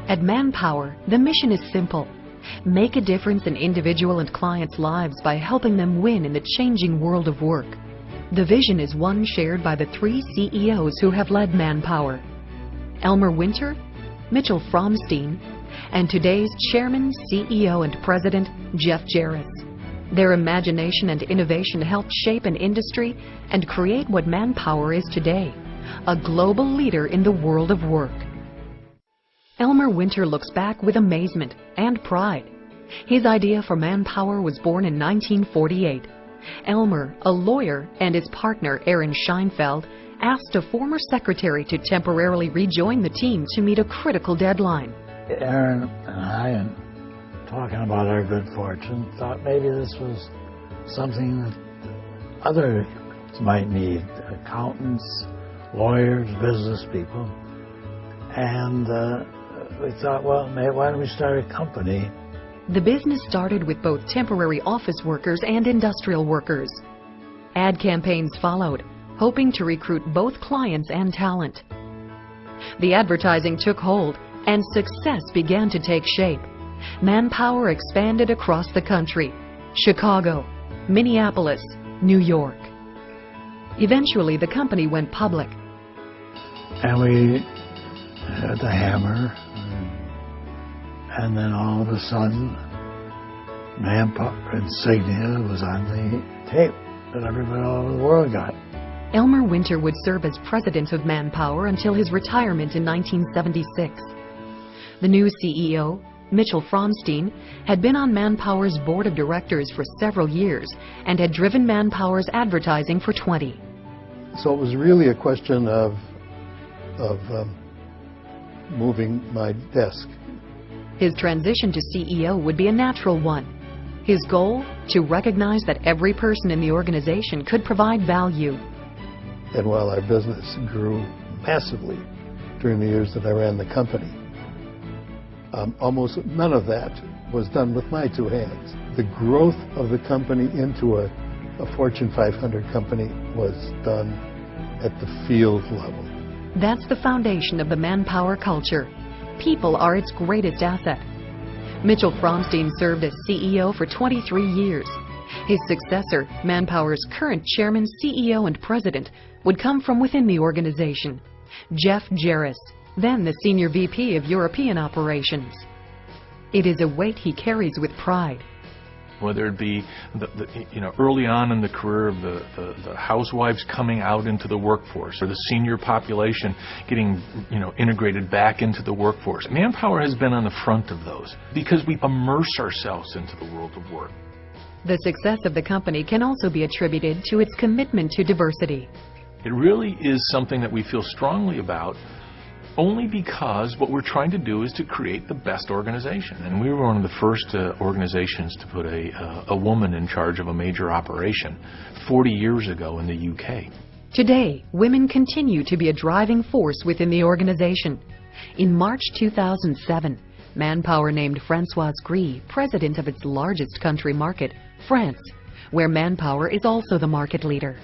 At Manpower, the mission is simple. Make a difference in individual and clients' lives by helping them win in the changing world of work. The vision is one shared by the three CEOs who have led Manpower: Elmer Winter, Mitchell Fromstein, and today's Chairman, CEO, and President, Jeff Jarrett. Their imagination and innovation helped shape an industry and create what Manpower is today, a global leader in the world of work. Elmer Winter looks back with amazement and pride. His idea for Manpower was born in 1948. Elmer, a lawyer, and his partner, Aaron Scheinfeld, asked a former secretary to temporarily rejoin the team to meet a critical deadline. Aaron and I, and talking about our good fortune, thought maybe this was something that others might need: accountants, lawyers, business people. And we thought, well, why don't we start a company? The business started with both temporary office workers and industrial workers. Ad campaigns followed, hoping to recruit both clients and talent. The advertising took hold, and success began to take shape. Manpower expanded across the country: Chicago, Minneapolis, New York. Eventually, the company went public. And we had the hammer, and then all of a sudden, Manpower insignia was on the tape that everybody all over the world got. Elmer Winter would serve as president of Manpower until his retirement in 1976. The new CEO, Mitchell Fromstein, had been on Manpower's board of directors for several years and had driven Manpower's advertising for 20. So it was really a question of moving my desk. His transition to CEO would be a natural one. His goal, to recognize that every person in the organization could provide value. And while our business grew massively during the years that I ran the company, almost none of that was done with my two hands. The growth of the company into a Fortune 500 company was done at the field level. That's the foundation of the Manpower culture. People are its greatest asset. Mitchell Fromstein served as CEO for 23 years. His successor, Manpower's current chairman, CEO, and president, would come from within the organization: Jeff Jarrett, then the Senior VP of European Operations. It is a weight he carries with pride. Whether it be early on in the career of the housewives coming out into the workforce, or the senior population getting integrated back into the workforce. Manpower has been on the front of those because we immerse ourselves into the world of work. The success of the company can also be attributed to its commitment to diversity. It really is something that we feel strongly about, only because what we're trying to do is to create the best organization. And we were one of the first organizations to put a woman in charge of a major operation 40 years ago in the UK. Today, women continue to be a driving force within the organization. In March 2007, Manpower named Françoise Gris president of its largest country market, France, where Manpower is also the market leader.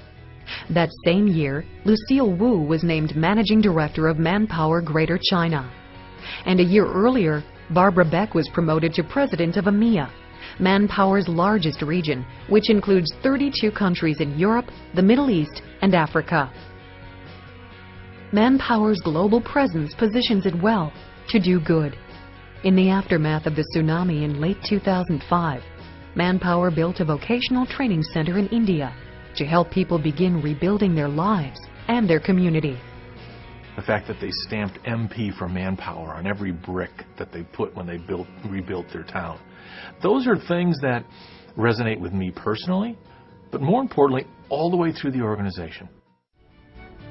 That same year, Lucille Wu was named Managing Director of Manpower Greater China. And a year earlier, Barbara Beck was promoted to President of EMEA, Manpower's largest region, which includes 32 countries in Europe, the Middle East, and Africa. Manpower's global presence positions it well to do good. In the aftermath of the tsunami in late 2005, Manpower built a vocational training center in India to help people begin rebuilding their lives and their community. The fact that they stamped MP for Manpower on every brick that they put when they rebuilt their town. Those are things that resonate with me personally, but more importantly, all the way through the organization.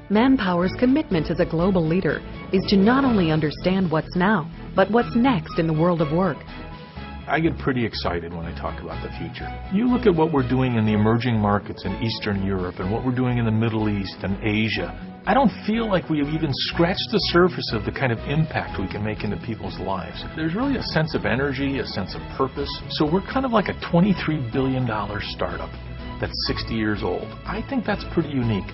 Manpower's commitment as a global leader is to not only understand what's now, but what's next in the world of work. I get pretty excited when I talk about the future. You look at what we're doing in the emerging markets in Eastern Europe and what we're doing in the Middle East and Asia. I don't feel like we've even scratched the surface of the kind of impact we can make into people's lives. There's really a sense of energy, a sense of purpose. So we're kind of like a $23 billion startup that's 60 years old. I think that's pretty unique.